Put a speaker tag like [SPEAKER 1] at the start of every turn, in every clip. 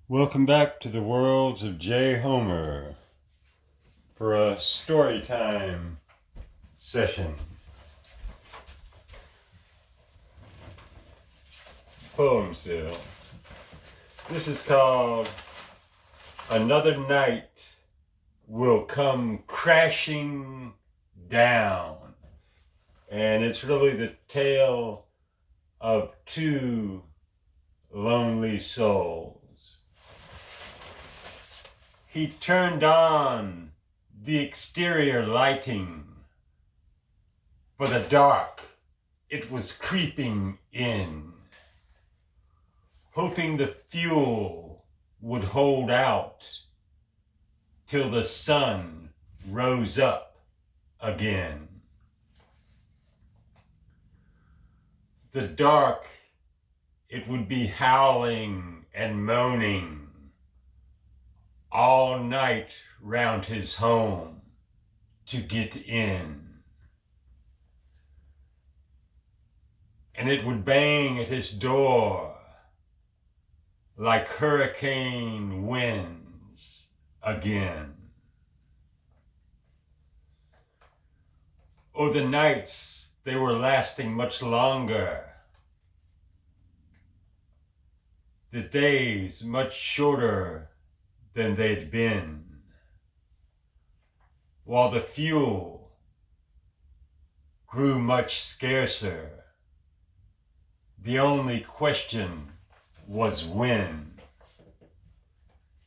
[SPEAKER 1] Welcome back to the worlds of J. Homer for a story time session. Poem still. This is called Another Night Will Come Crashing Down. And it's really the tale of two lonely souls. He turned on the exterior lighting. For the dark, it was creeping in, hoping the fuel would hold out till the sun rose up again. The dark, it would be howling and moaning all night round his home to get in. And it would bang at his door like hurricane winds again. Oh, the nights, they were lasting much longer. The days much shorter than they'd been. While the fuel grew much scarcer. The only question was when.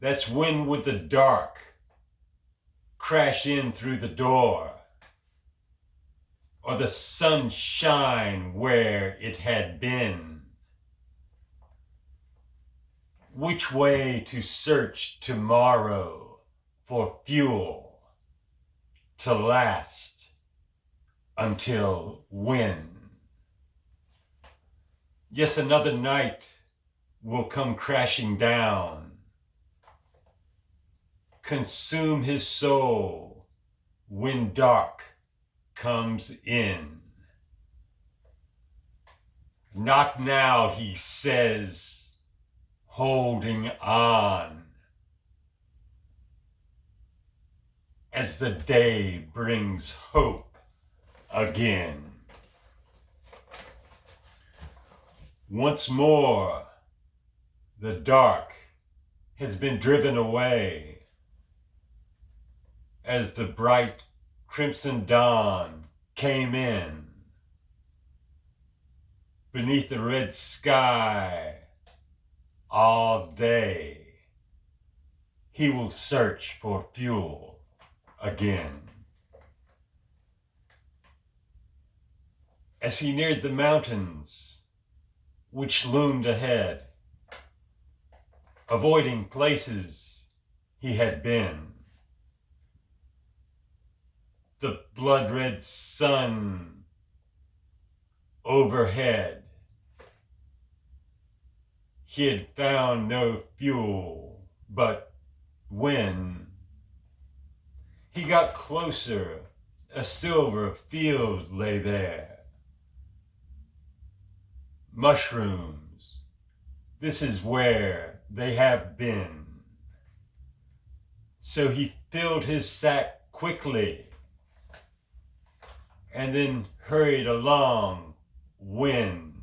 [SPEAKER 1] That's when would the dark crash in through the door, or the sun shine where it had been. Which way to search tomorrow for fuel to last until when? Yes, another night will come crashing down, consume his soul when dark comes in. Not now, he says, holding on, as the day brings hope again. Once more, the dark has been driven away as the bright crimson dawn came in. Beneath the red sky all day, he will search for fuel again. As he neared the mountains, which loomed ahead, avoiding places he had been. The blood-red sun overhead. He had found no fuel, but when he got closer, a silver field lay there. Mushrooms, this is where they have been. So he filled his sack quickly and then hurried along when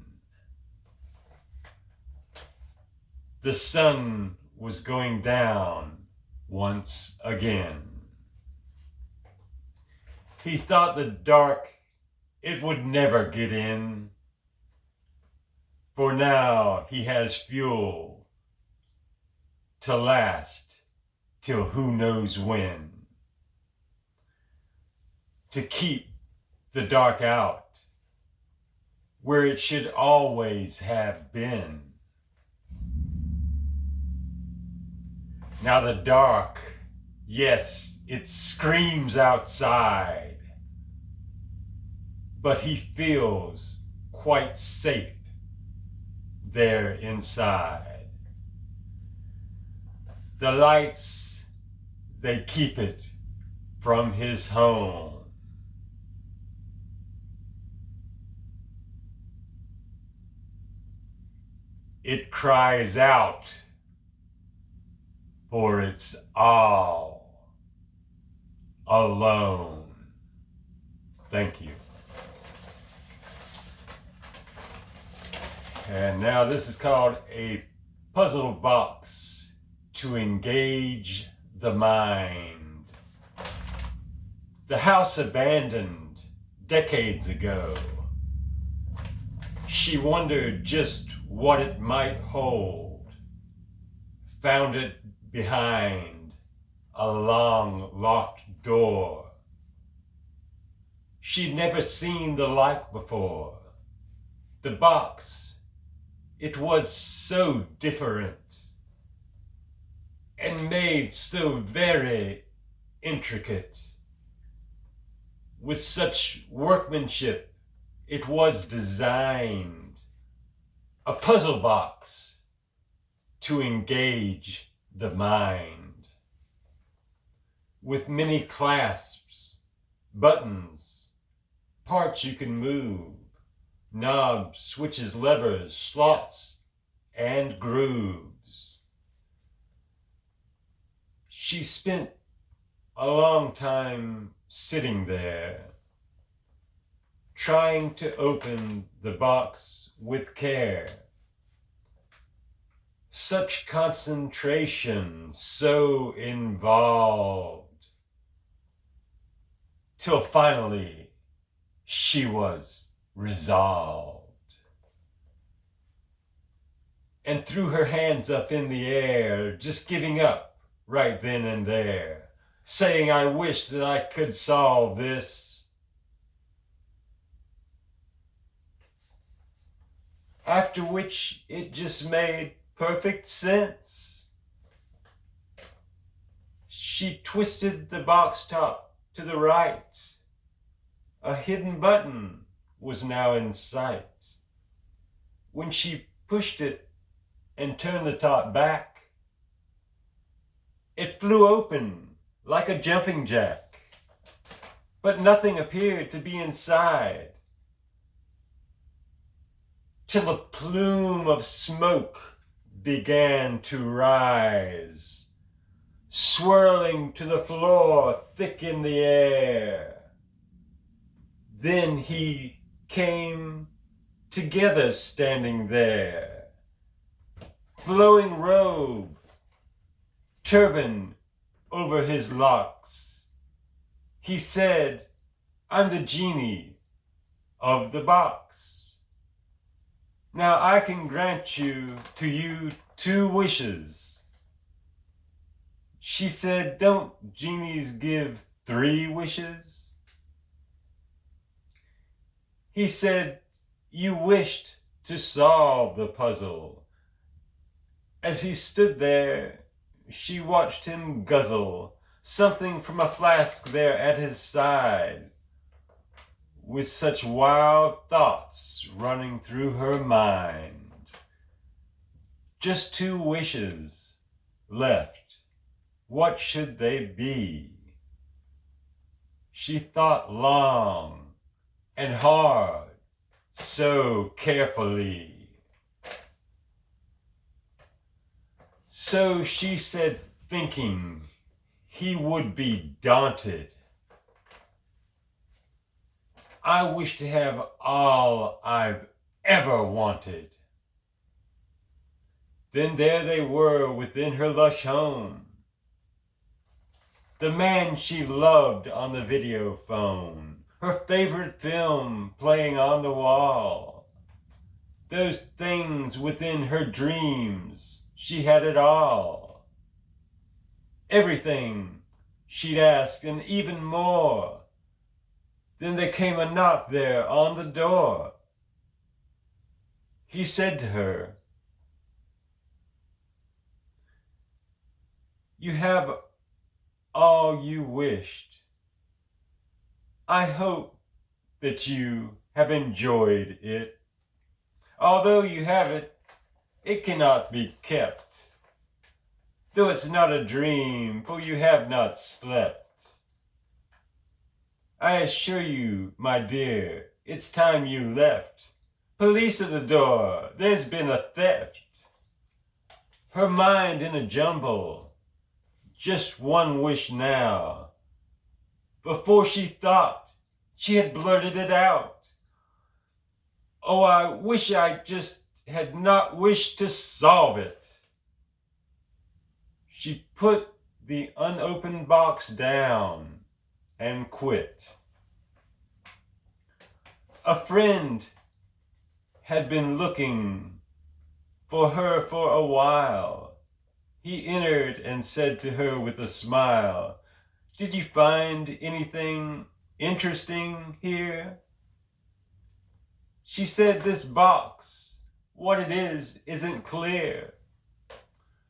[SPEAKER 1] the sun was going down once again. He thought the dark, it would never get in. For now he has fuel to last till who knows when. To keep the dark out where it should always have been. Now the dark, yes, it screams outside, but he feels quite safe there inside. The lights, they keep it from his home. It cries out for it's all alone. Thank you. And now this is called a puzzle box to engage the mind. The house abandoned decades ago. She wondered just what it might hold. Found it behind a long locked door. She'd never seen the like before. The box, it was so different and made so very intricate. With such workmanship, it was designed. A puzzle box to engage the mind. With many clasps, buttons, parts you can move, knobs, switches, levers, slots, and grooves. She spent a long time sitting there, trying to open the box with care. Such concentration, so involved, till finally she was resolved, and threw her hands up in the air, just giving up right then and there, saying, "I wish that I could solve this." After which it just made perfect sense. She twisted the box top to the right. A hidden button was now in sight. When she pushed it and turned the top back, it flew open like a jumping jack, but nothing appeared to be inside, till a plume of smoke began to rise, swirling to the floor thick in the air. Then he came together standing there, flowing robe, turban over his locks. He said, "I'm the genie of the box. Now I can grant you 2 wishes." She said, "Don't genies give 3 wishes?" He said, "You wished to solve the puzzle." As he stood there, she watched him guzzle something from a flask there at his side, with such wild thoughts running through her mind. Just 2 wishes left. What should they be? She thought long and hard, so carefully. So she said, thinking he would be daunted, "I wish to have all I've ever wanted." Then there they were within her lush home. The man she loved on the video phone, her favorite film playing on the wall. Those things within her dreams, she had it all. Everything she'd ask and even more. Then there came a knock there on the door. He said to her, "You have all you wished. I hope that you have enjoyed it. Although you have it, it cannot be kept. Though it's not a dream, for you have not slept. I assure you, my dear, it's time you left. Police at the door, there's been a theft." Her mind in a jumble, just one wish now. Before she thought, she had blurted it out. Oh, I wish I just had not wished to solve it. She put the unopened box down and quit. A friend had been looking for her for a while. He entered and said to her with a smile, "Did you find anything interesting here?" She said, "This box, what it is, isn't clear.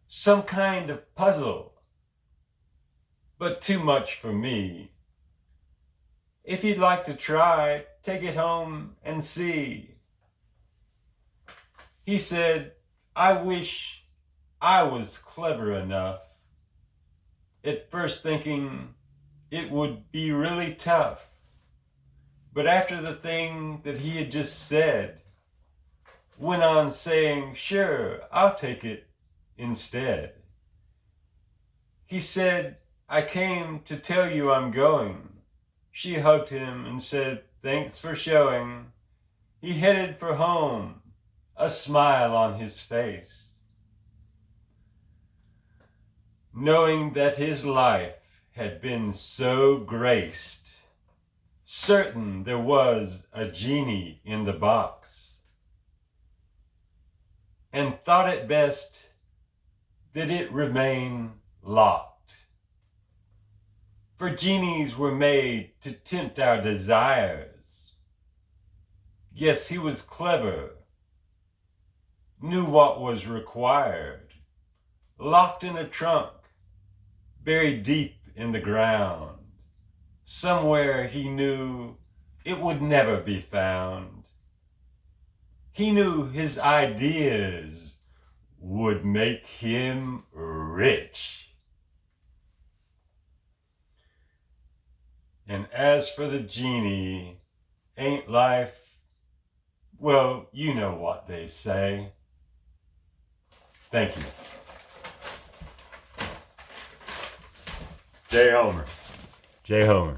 [SPEAKER 1] Some kind of puzzle, but too much for me. If you'd like to try, take it home and see." He said, "I wish I was clever enough," at first thinking it would be really tough. But after the thing that he had just said, went on saying, "Sure, I'll take it instead." He said, "I came to tell you I'm going." She hugged him and said, "Thanks for showing." He headed for home, a smile on his face, knowing that his life had been so graced, certain there was a genie in the box, and thought it best that it remain locked. For genies were made to tempt our desires. Yes, he was clever, knew what was required, locked in a trunk, buried deep in the ground. Somewhere he knew it would never be found. He knew his ideas would make him rich. And as for the genie, ain't life, well, you know what they say. Thank you. J. Homer. J. Homer.